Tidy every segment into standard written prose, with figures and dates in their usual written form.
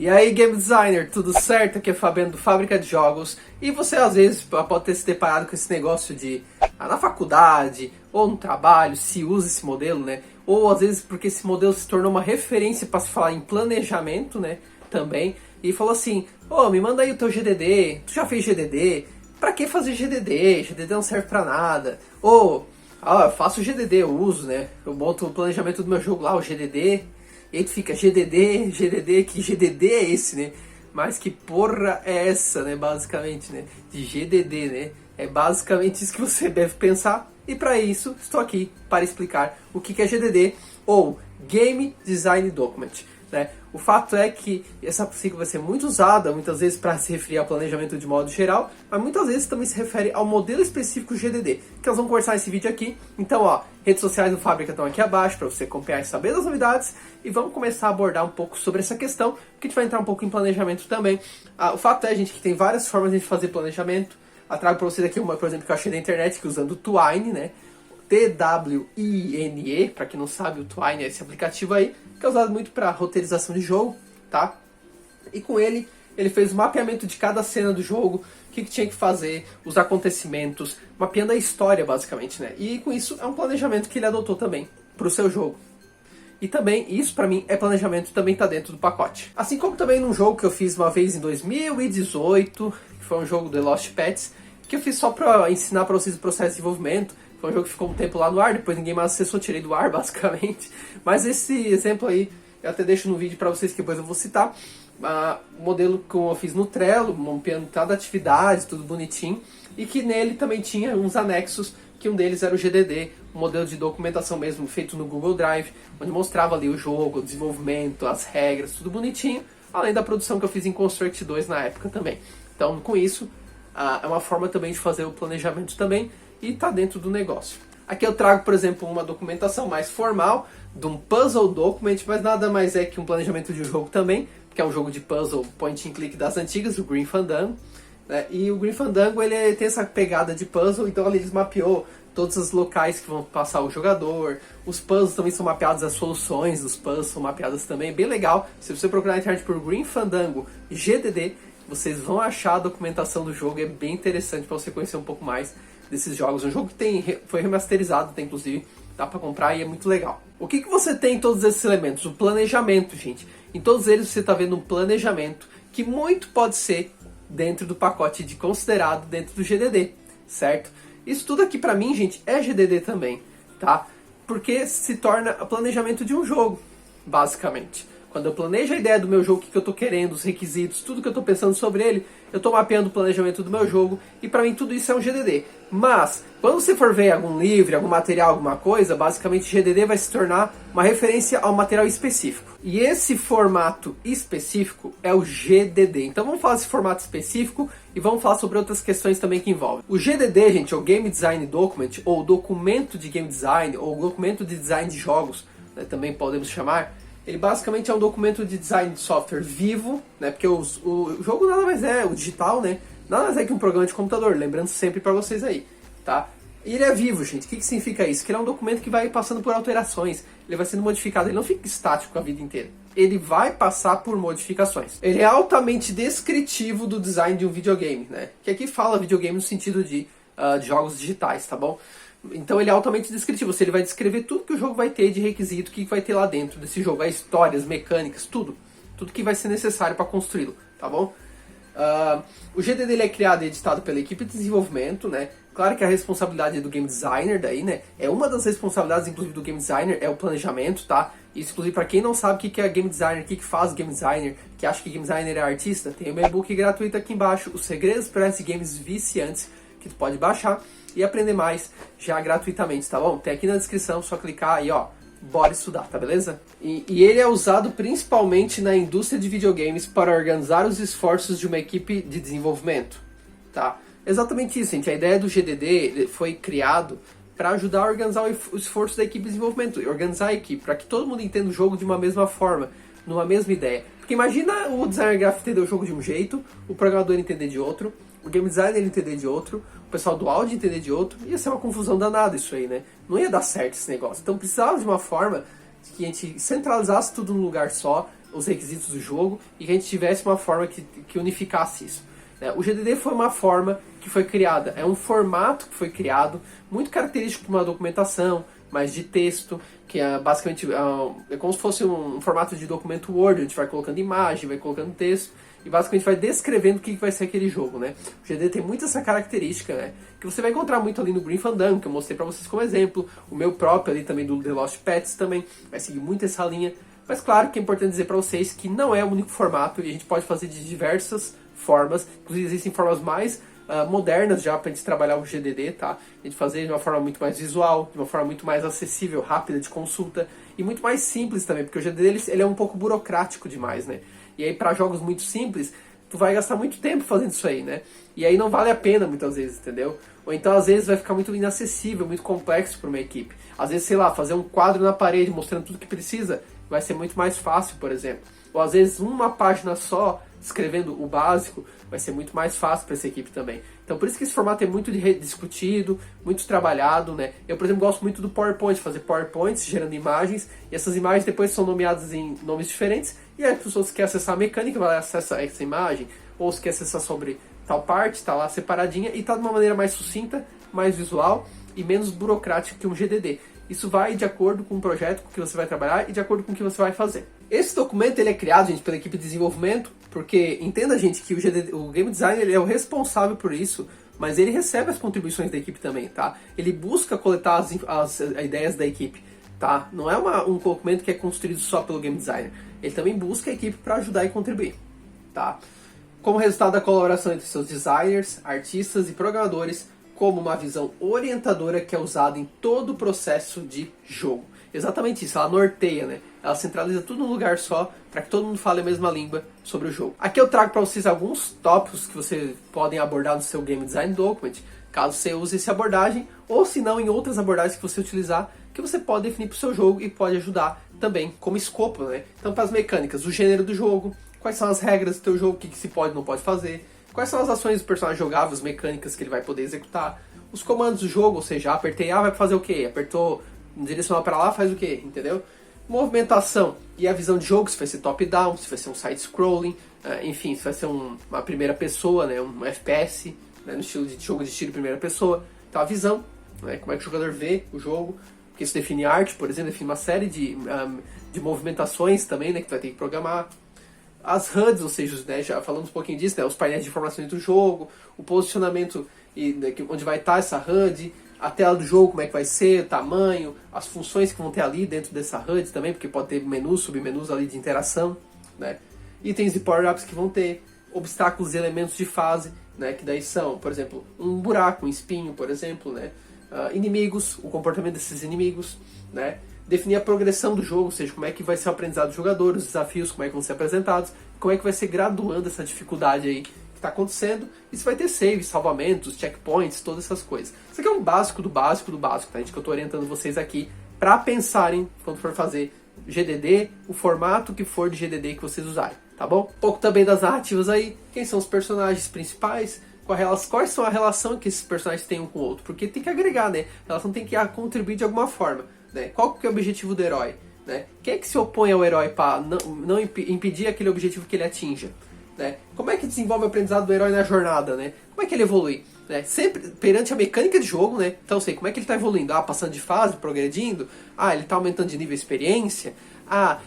E aí, game designer, tudo certo? Aqui é Fabiano do Fábrica de Jogos. E você às vezes pode ter se deparado com esse negócio de na faculdade ou no trabalho se usa esse modelo, né? Ou às vezes porque esse modelo se tornou uma referência para se falar em planejamento, né? Também. E falou assim: ô, me manda aí o teu GDD. Tu já fez GDD? Pra que fazer GDD? GDD não serve pra nada. Ou, eu faço GDD, eu uso, né? Eu boto o planejamento do meu jogo lá, o GDD. E aí tu fica GDD, que GDD é esse, né? Mas que porra é essa, né? Basicamente, né? De GDD, né? É basicamente isso que você deve pensar. E para isso, estou aqui para explicar o que é GDD, ou Game Design Document, né? O fato é que essa sigla vai ser muito usada, muitas vezes para se referir ao planejamento de modo geral, mas muitas vezes também se refere ao modelo específico GDD, que nós vamos conversar nesse vídeo aqui. Então, ó, redes sociais do Fábrica estão aqui abaixo para você acompanhar e saber das novidades, e vamos começar a abordar um pouco sobre essa questão, que a gente vai entrar um pouco em planejamento também. O fato é, gente, que tem várias formas de a gente fazer planejamento. Eu trago para vocês aqui uma, por exemplo, que eu achei na internet, que usando o Twine, né? Twine, para quem não sabe, o Twine é esse aplicativo aí, que é usado muito para roteirização de jogo, tá? E com ele fez o mapeamento de cada cena do jogo, o que tinha que fazer, os acontecimentos, mapeando a história, basicamente, né? E com isso é um planejamento que ele adotou também para o seu jogo. E também, isso pra mim é planejamento, também tá dentro do pacote. Assim como também num jogo que eu fiz uma vez em 2018, que foi um jogo The Lost Pets, que eu fiz só pra ensinar pra vocês o processo de desenvolvimento. Foi um jogo que ficou um tempo lá no ar, depois ninguém mais acessou, tirei do ar, basicamente. Mas esse exemplo aí, eu até deixo no vídeo pra vocês, que depois eu vou citar. O modelo que eu fiz no Trello, mapeando cada atividade, tudo bonitinho. E que nele também tinha uns anexos, que um deles era o GDD, um modelo de documentação mesmo, feito no Google Drive, onde mostrava ali o jogo, o desenvolvimento, as regras, tudo bonitinho. Além da produção que eu fiz em Construct 2 na época também. Então, com isso, é uma forma também de fazer o planejamento também, e está dentro do negócio. Aqui eu trago, por exemplo, uma documentação mais formal, de um puzzle document, mas nada mais é que um planejamento de um jogo também, que é um jogo de puzzle point and click das antigas, o Grim Fandango, né? E o Grim Fandango ele tem essa pegada de puzzle, então ali eles mapeou todos os locais que vão passar o jogador, os puzzles também são mapeados, as soluções dos puzzles são mapeadas também, bem legal. Se você procurar na internet por Grim Fandango GDD, vocês vão achar a documentação do jogo, é bem interessante para você conhecer um pouco mais desses jogos. Um jogo que foi remasterizado, tem, inclusive, dá para comprar e é muito legal. O que você tem em todos esses elementos? O planejamento, gente. Em todos eles você está vendo um planejamento que muito pode ser dentro do pacote de considerado dentro do GDD, certo? Isso tudo aqui para mim, gente, é GDD também, tá? Porque se torna o planejamento de um jogo, basicamente. Quando eu planejo a ideia do meu jogo, o que eu estou querendo, os requisitos, tudo que eu estou pensando sobre ele, eu estou mapeando o planejamento do meu jogo, e para mim tudo isso é um GDD. Mas, quando você for ver algum livro, algum material, alguma coisa, basicamente GDD vai se tornar uma referência ao material específico. E esse formato específico é o GDD. Então vamos falar desse formato específico e vamos falar sobre outras questões também que envolvem. O GDD, gente, é o Game Design Document, ou documento de game design, ou documento de design de jogos, né, também podemos chamar. Ele basicamente é um documento de design de software vivo, né? Porque o jogo nada mais é, o digital, né? Nada mais é que um programa de computador, lembrando sempre para vocês aí, tá? E ele é vivo, gente. O que significa isso? Que ele é um documento que vai passando por alterações, ele vai sendo modificado, ele não fica estático a vida inteira. Ele vai passar por modificações. Ele é altamente descritivo do design de um videogame, né? Que aqui fala videogame no sentido de jogos digitais, tá bom? Então ele é altamente descritivo, ele vai descrever tudo que o jogo vai ter de requisito, o que vai ter lá dentro desse jogo, a história, as mecânicas, tudo que vai ser necessário para construí-lo, tá bom? O GDD ele é criado e editado pela equipe de desenvolvimento, né? Claro que a responsabilidade é do game designer daí, né? É uma das responsabilidades, inclusive, do game designer, é o planejamento, tá? Isso, inclusive, para quem não sabe o que é game designer, o que faz game designer, que acha que game designer é artista, tem o meu e-book gratuito aqui embaixo, Os Segredos para Games Viciantes, que tu pode baixar e aprender mais já gratuitamente, tá bom? Tem aqui na descrição, só clicar aí, ó, bora estudar, tá beleza? E ele é usado principalmente na indústria de videogames para organizar os esforços de uma equipe de desenvolvimento, tá? Exatamente isso, gente. A ideia do GDD foi criado para ajudar a organizar o esforço da equipe de desenvolvimento, e organizar a equipe, para que todo mundo entenda o jogo de uma mesma forma, numa mesma ideia. Porque imagina o designer gráfico entender o jogo de um jeito, o programador entender de outro, o game designer entender de outro, o pessoal do áudio entender de outro, ia ser uma confusão danada isso aí, né? Não ia dar certo esse negócio. Então precisava de uma forma que a gente centralizasse tudo num lugar só, os requisitos do jogo e que a gente tivesse uma forma que unificasse isso. O GDD foi uma forma que foi criada, é um formato que foi criado, muito característico de uma documentação, mais de texto, que é basicamente é como se fosse um formato de documento Word, a gente vai colocando imagem, vai colocando texto, e basicamente vai descrevendo o que vai ser aquele jogo, né? O GDD tem muito essa característica, né? Que você vai encontrar muito ali no Grim Fandango, que eu mostrei pra vocês como exemplo, o meu próprio ali também do The Lost Pets também, vai seguir muito essa linha, mas claro que é importante dizer pra vocês que não é o único formato, e a gente pode fazer de diversas formas, inclusive existem formas mais modernas já para a gente trabalhar o GDD, tá? A gente fazer de uma forma muito mais visual, de uma forma muito mais acessível, rápida de consulta e muito mais simples também, porque o GDD ele é um pouco burocrático demais, né? E aí para jogos muito simples, tu vai gastar muito tempo fazendo isso aí, né? E aí não vale a pena muitas vezes, entendeu? Ou então às vezes vai ficar muito inacessível, muito complexo para uma equipe. Às vezes, sei lá, fazer um quadro na parede mostrando tudo que precisa vai ser muito mais fácil, por exemplo. Ou às vezes uma página só escrevendo o básico vai ser muito mais fácil para essa equipe também. Então por isso que esse formato é muito discutido, muito trabalhado, né? Eu, por exemplo, gosto muito do PowerPoint, fazer PowerPoints gerando imagens, e essas imagens depois são nomeadas em nomes diferentes, e aí as pessoas que querem acessar a mecânica vai acessar essa imagem, ou se quer acessar sobre tal parte, tá lá separadinha, e tá de uma maneira mais sucinta, mais visual e menos burocrática que um GDD. Isso vai de acordo com o projeto que você vai trabalhar e de acordo com o que você vai fazer. Esse documento ele é criado, gente, pela equipe de desenvolvimento, porque entenda, gente, que o Game Designer ele é o responsável por isso, mas ele recebe as contribuições da equipe também, tá? Ele busca coletar as ideias da equipe, tá? Não é um documento que é construído só pelo Game Designer. Ele também busca a equipe para ajudar e contribuir, tá? Como resultado da colaboração entre seus designers, artistas e programadores, como uma visão orientadora que é usada em todo o processo de jogo. Exatamente isso, ela norteia, né? Ela centraliza tudo num lugar só, para que todo mundo fale a mesma língua sobre o jogo. Aqui eu trago para vocês alguns tópicos que vocês podem abordar no seu Game Design Document, caso você use essa abordagem, ou se não em outras abordagens que você utilizar, que você pode definir para o seu jogo e pode ajudar também como escopo, né? Então para as mecânicas, o gênero do jogo, quais são as regras do teu jogo, o que se pode e não pode fazer, quais são as ações do personagem jogável, as mecânicas que ele vai poder executar, os comandos do jogo, ou seja, apertei A vai fazer o quê? Apertou direcionar para lá faz o quê? Entendeu? Movimentação e a visão de jogo, se vai ser top-down, se vai ser um side-scrolling, enfim, se vai ser uma primeira pessoa, né, um FPS, né, no estilo de jogo de estilo primeira pessoa. Então a visão, né, como é que o jogador vê o jogo, porque isso define arte, por exemplo, define uma série de movimentações também, né, que tu vai ter que programar. As HUDs, ou seja, né, já falamos um pouquinho disso, né, os painéis de informações do jogo, o posicionamento onde vai estar essa HUD, a tela do jogo, como é que vai ser, o tamanho, as funções que vão ter ali dentro dessa HUD também, porque pode ter menus, submenus ali de interação, né? Itens e power-ups que vão ter, obstáculos e elementos de fase, né? Que daí são, por exemplo, um buraco, um espinho, por exemplo, né? Inimigos, o comportamento desses inimigos, né? Definir a progressão do jogo, ou seja, como é que vai ser o aprendizado do jogador, os desafios, como é que vão ser apresentados, como é que vai ser graduando essa dificuldade aí que está acontecendo. Isso vai ter saves, salvamentos, checkpoints, todas essas coisas. Isso aqui é um básico do básico do básico, tá, gente? Que eu estou orientando vocês aqui para pensarem quando for fazer GDD, o formato que for de GDD que vocês usarem, tá bom? Um pouco também das narrativas aí, quem são os personagens principais, quais são a relação que esses personagens têm um com o outro, porque tem que agregar, né? A relação tem que contribuir de alguma forma, né? Qual que é o objetivo do herói, né? Quem é que se opõe ao herói para não impedir aquele objetivo que ele atinja? Né? Como é que desenvolve o aprendizado do herói na jornada, né? Como é que ele evolui? Né? Sempre perante a mecânica de jogo, né? Então, sei, como é que ele está evoluindo? Passando de fase, progredindo? Ele está aumentando de nível de experiência?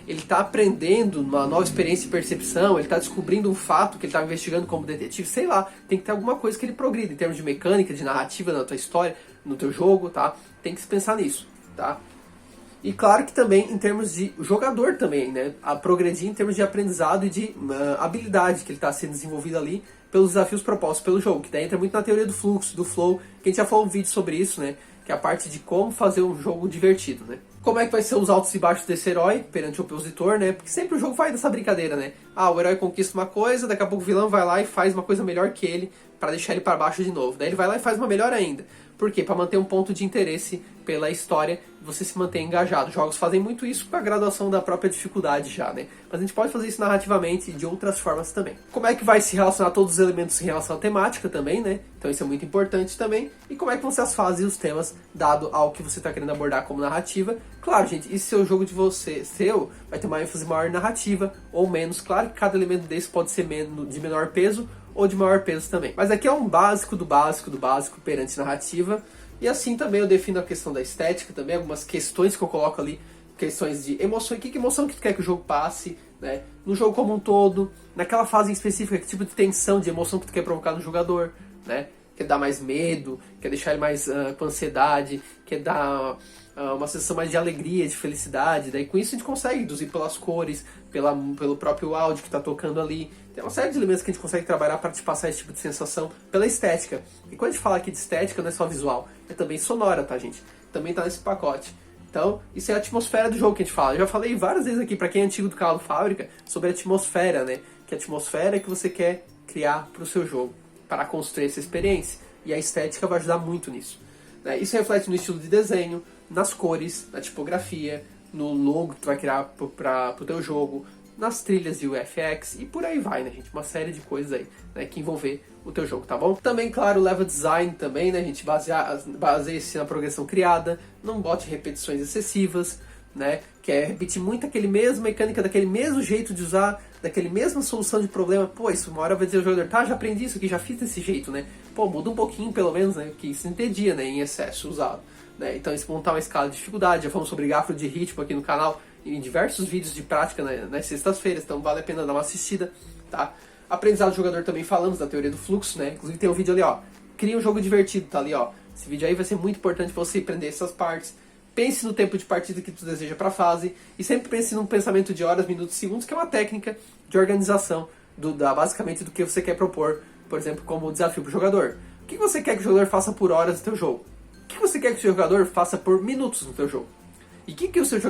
Ele está aprendendo uma nova experiência e percepção? Ele está descobrindo um fato que ele estava investigando como detetive? Sei lá, tem que ter alguma coisa que ele progrida em termos de mecânica, de narrativa na tua história, no teu jogo, tá? Tem que se pensar nisso, tá? E claro que também em termos de jogador também, né? A progredir em termos de aprendizado e de habilidade que ele está sendo desenvolvido ali pelos desafios propostos pelo jogo. Que daí entra muito na teoria do fluxo, do flow, que a gente já falou um vídeo sobre isso, né? Que é a parte de como fazer um jogo divertido, né? Como é que vai ser os altos e baixos desse herói perante o opositor, né? Porque sempre o jogo vai dessa brincadeira, né? O herói conquista uma coisa, daqui a pouco o vilão vai lá e faz uma coisa melhor que ele para deixar ele para baixo de novo. Daí ele vai lá e faz uma melhor ainda. Por quê? Para manter um ponto de interesse pela história e você se manter engajado. Jogos fazem muito isso com a graduação da própria dificuldade já, né? Mas a gente pode fazer isso narrativamente e de outras formas também. Como é que vai se relacionar todos os elementos em relação à temática também, né? Então isso é muito importante também. E como é que vão ser as fases e os temas dado ao que você está querendo abordar como narrativa. Claro, gente, e se o jogo de você, seu, vai ter uma ênfase maior em narrativa ou menos. Claro que cada elemento desse pode ser de menor peso ou de maior peso também. Mas aqui é um básico do básico do básico perante narrativa. E assim também eu defino a questão da estética também, algumas questões que eu coloco ali, questões de emoção, que emoção que tu quer que o jogo passe, né? No jogo como um todo, naquela fase em específica, que tipo de tensão, de emoção que tu quer provocar no jogador, né? Quer dar mais medo, quer deixar ele mais com ansiedade, quer dar uma sensação mais de alegria, de felicidade. Daí com isso a gente consegue induzir pelas cores, pelo próprio áudio que está tocando ali. Tem uma série de elementos que a gente consegue trabalhar para te passar esse tipo de sensação pela estética. E quando a gente fala aqui de estética, não é só visual, é também sonora, tá, gente? Também tá nesse pacote. Então, isso é a atmosfera do jogo que a gente fala. Eu já falei várias vezes aqui, para quem é antigo do canal do Fábrica, sobre a atmosfera, né? Que a atmosfera que você quer criar para o seu jogo, para construir essa experiência. E a estética vai ajudar muito nisso. Né? Isso reflete no estilo de desenho, nas cores, na tipografia, no logo que tu vai criar para o teu jogo, nas trilhas de UFX e por aí vai, né, gente? Uma série de coisas aí, né, que envolver o teu jogo, tá bom? Também, claro, o level design também, né, gente? Baseie-se na progressão criada, não bote repetições excessivas, né? Que é repetir muito aquele mesmo mecânica, daquele mesmo jeito de usar, daquele mesma solução de problema. Pô, isso uma hora vai dizer o jogador, tá, já aprendi isso aqui, já fiz desse jeito, né? Pô, muda um pouquinho pelo menos, né? Porque isso entendia, né, em excesso usado. Né? Então, isso montar uma escala de dificuldade, já falamos sobre grafo de ritmo aqui no canal, em diversos vídeos de prática nas sextas-feiras, então vale a pena dar uma assistida, tá? Aprendizado do jogador também falamos da teoria do fluxo, né? Inclusive tem um vídeo ali, ó, cria um jogo divertido, tá ali, ó. Esse vídeo aí vai ser muito importante para você aprender essas partes. Pense no tempo de partida que tu deseja para a fase e sempre pense num pensamento de horas, minutos, segundos, que é uma técnica de organização basicamente do que você quer propor, por exemplo, como desafio para o jogador. O que você quer que o jogador faça por horas no teu jogo? O que você quer que o jogador faça por minutos no teu jogo? E o que você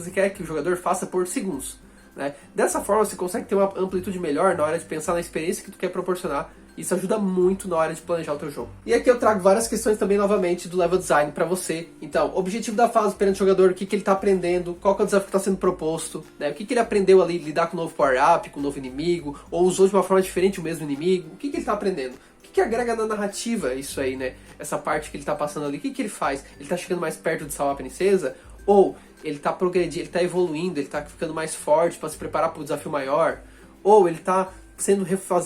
quer que o jogador faça por segundos? Né? Dessa forma você consegue ter uma amplitude melhor na hora de pensar na experiência que tu quer proporcionar. Isso ajuda muito na hora de planejar o teu jogo. E aqui eu trago várias questões também novamente do level design para você. Então, objetivo da fase perante o jogador, o que ele está aprendendo, qual que é o desafio que está sendo proposto, né? O que ele aprendeu ali, lidar com um novo power-up, com um novo inimigo, ou usou de uma forma diferente o mesmo inimigo, o que ele está aprendendo? O que agrega na narrativa isso aí, né? Essa parte que ele está passando ali, o que ele faz? Ele está chegando mais perto de salvar a princesa? Ou ele está progredindo, ele está evoluindo, ele está ficando mais forte para se preparar para o desafio maior? Ou ele está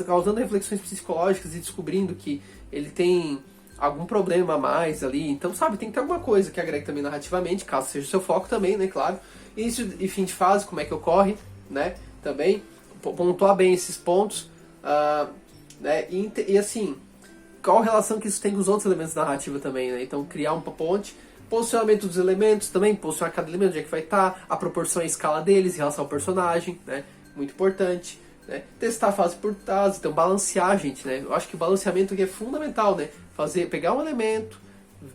causando reflexões psicológicas e descobrindo que ele tem algum problema a mais ali? Então, sabe, tem que ter alguma coisa que agregue também narrativamente, caso seja o seu foco também, né, claro. Início e fim de fase, como é que ocorre, né, também, pontuar bem esses pontos, né, e assim, qual a relação que isso tem com os outros elementos da narrativa também, né? Então, criar uma ponte, posicionamento dos elementos também, posicionar cada elemento, onde é que vai estar, a proporção e a escala deles em relação ao personagem, né? Muito importante, né? Testar fase por fase, então balancear, gente, né? Eu acho que o balanceamento aqui é fundamental, né? Pegar um elemento,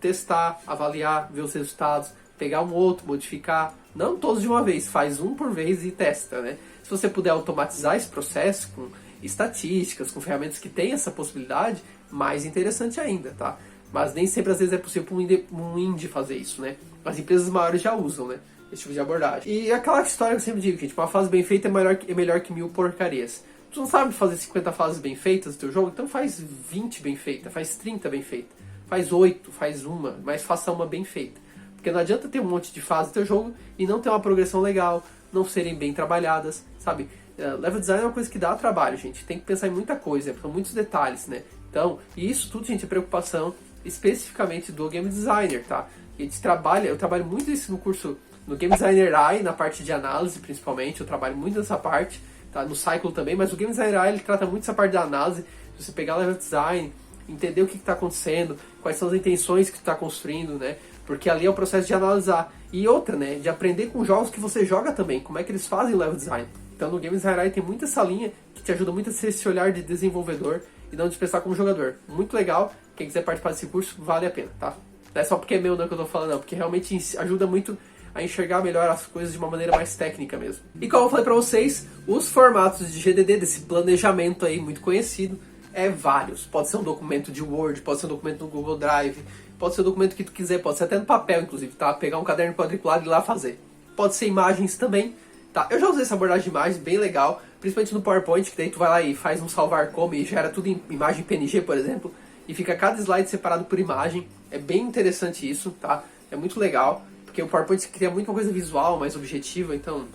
testar, avaliar, ver os resultados, pegar um outro, modificar, não todos de uma vez, faz um por vez e testa, né? Se você puder automatizar esse processo com estatísticas, com ferramentas que têm essa possibilidade, mais interessante ainda, tá? Mas nem sempre, às vezes, é possível para um indie fazer isso, né? As empresas maiores já usam, né? Esse tipo de abordagem. E aquela história que eu sempre digo, que tipo, uma fase bem feita é melhor que 1000 porcarias. Tu não sabe fazer 50 fases bem feitas no teu jogo? Então faz 20 bem feita, faz 30 bem feita, faz 8, faz uma, mas faça uma bem feita. Porque não adianta ter um monte de fases no teu jogo e não ter uma progressão legal, não serem bem trabalhadas, sabe? Level design é uma coisa que dá trabalho, gente. Tem que pensar em muita coisa, são muitos detalhes, né? Então, e isso tudo, gente, é preocupação especificamente do game designer, tá? Eu trabalho muito isso no curso, no Game Designer AI, na parte de análise, principalmente. Eu trabalho muito nessa parte, tá? No Cycle também, mas o Game Designer AI, ele trata muito essa parte da análise. Se você pegar o level design, entender o que está acontecendo, quais são as intenções que tu está construindo, né? Porque ali é o processo de analisar. E outra, né? De aprender com jogos que você joga também, como é que eles fazem o level design. Então no Game Designer AI tem muita essa linha que te ajuda muito a ser esse olhar de desenvolvedor e não de pensar como jogador. Muito legal. Quem quiser participar desse curso, vale a pena, tá? Não é só porque é meu não que eu tô falando, não. Porque realmente ajuda muito a enxergar melhor as coisas de uma maneira mais técnica mesmo. E como eu falei pra vocês, os formatos de GDD, desse planejamento aí muito conhecido, é vários. Pode ser um documento de Word, pode ser um documento no Google Drive, pode ser um documento que tu quiser, pode ser até no papel, inclusive, tá? Pegar um caderno quadriculado e ir lá fazer. Pode ser imagens também, tá? Eu já usei essa abordagem de imagens, bem legal, principalmente no PowerPoint, que daí tu vai lá e faz um salvar como e gera tudo em imagem PNG, por exemplo, e fica cada slide separado por imagem. É bem interessante isso, tá? É muito legal, porque o PowerPoint cria muita coisa visual, mais objetiva, então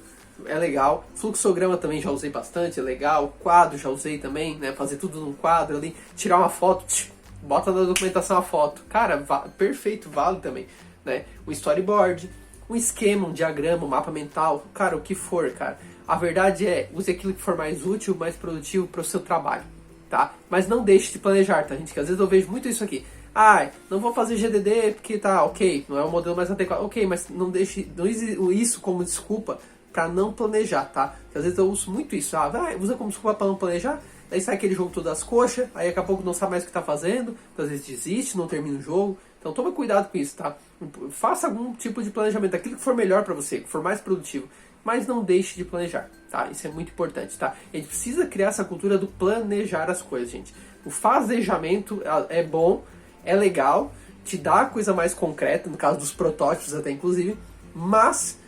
é legal. Fluxograma também já usei bastante, é legal. Quadro já usei também, né? Fazer tudo num quadro ali, tirar uma foto, bota na documentação a foto. Cara, perfeito, vale também, né? Um storyboard, um esquema, um diagrama, um mapa mental, cara, o que for, cara. A verdade é, use aquilo que for mais útil, mais produtivo para o seu trabalho, tá? Mas não deixe de planejar, tá, gente? Que às vezes eu vejo muito isso aqui. Ah, não vou fazer GDD porque tá, ok, não é o modelo mais adequado. Ok, mas não deixe isso como desculpa para não planejar, tá? Porque às vezes eu uso muito isso. Ah, usa como desculpa para não planejar, daí sai aquele jogo todo das coxas, aí daqui a pouco não sabe mais o que tá fazendo, então às vezes desiste, não termina o jogo. Então toma cuidado com isso, tá? Faça algum tipo de planejamento, aquilo que for melhor para você, que for mais produtivo, mas não deixe de planejar, tá? Isso é muito importante, tá? A gente precisa criar essa cultura do planejar as coisas, gente. O fazejamento é bom, é legal, te dá coisa mais concreta, no caso dos protótipos até inclusive, mas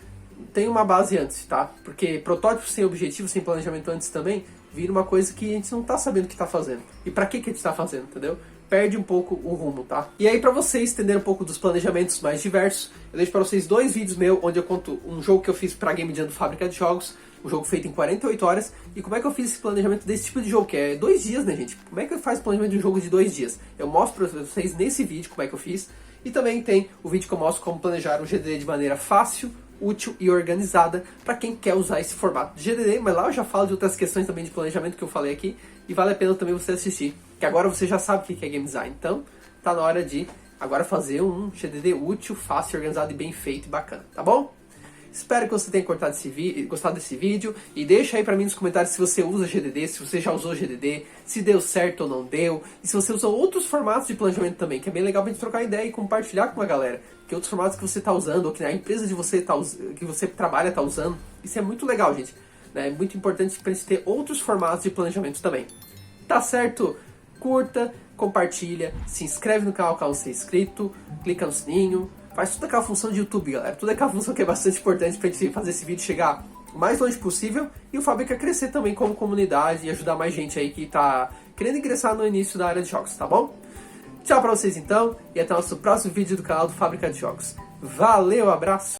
tem uma base antes, tá? Porque protótipos sem objetivo, sem planejamento antes também, vira uma coisa que a gente não tá sabendo o que tá fazendo. E pra que a gente tá fazendo, entendeu? Perde um pouco o rumo, tá? E aí, pra vocês entenderem um pouco dos planejamentos mais diversos, eu deixo pra vocês 2 vídeos meus, onde eu conto um jogo que eu fiz pra Game Jam do Fábrica de Jogos, um jogo feito em 48 horas, e como é que eu fiz esse planejamento desse tipo de jogo, que é 2 dias, né, gente? Como é que eu faço planejamento de um jogo de 2 dias? Eu mostro pra vocês nesse vídeo como é que eu fiz, e também tem o vídeo que eu mostro como planejar um GDD de maneira fácil, útil e organizada para quem quer usar esse formato de GDD, mas lá eu já falo de outras questões também de planejamento que eu falei aqui, e vale a pena também você assistir, que agora você já sabe o que é Game Design, então tá na hora de agora fazer um GDD útil, fácil, organizado e bem feito e bacana, tá bom? Espero que você tenha gostado desse vídeo e deixa aí pra mim nos comentários se você usa GDD, se você já usou GDD, se deu certo ou não deu, e se você usa outros formatos de planejamento também, que é bem legal pra gente trocar ideia e compartilhar com a galera, que outros formatos que você tá usando, ou que a empresa de você que você trabalha tá usando, isso é muito legal, gente, né? É muito importante pra gente ter outros formatos de planejamento também. Tá certo? Curta, compartilha, se inscreve no canal caso você é inscrito, clica no sininho, faz toda aquela função de YouTube, galera. Toda aquela função que é bastante importante pra gente fazer esse vídeo chegar o mais longe possível e o Fábrica crescer também como comunidade e ajudar mais gente aí que tá querendo ingressar no início da área de jogos, tá bom? Tchau pra vocês então e até o nosso próximo vídeo do canal do Fábrica de Jogos. Valeu, abraço!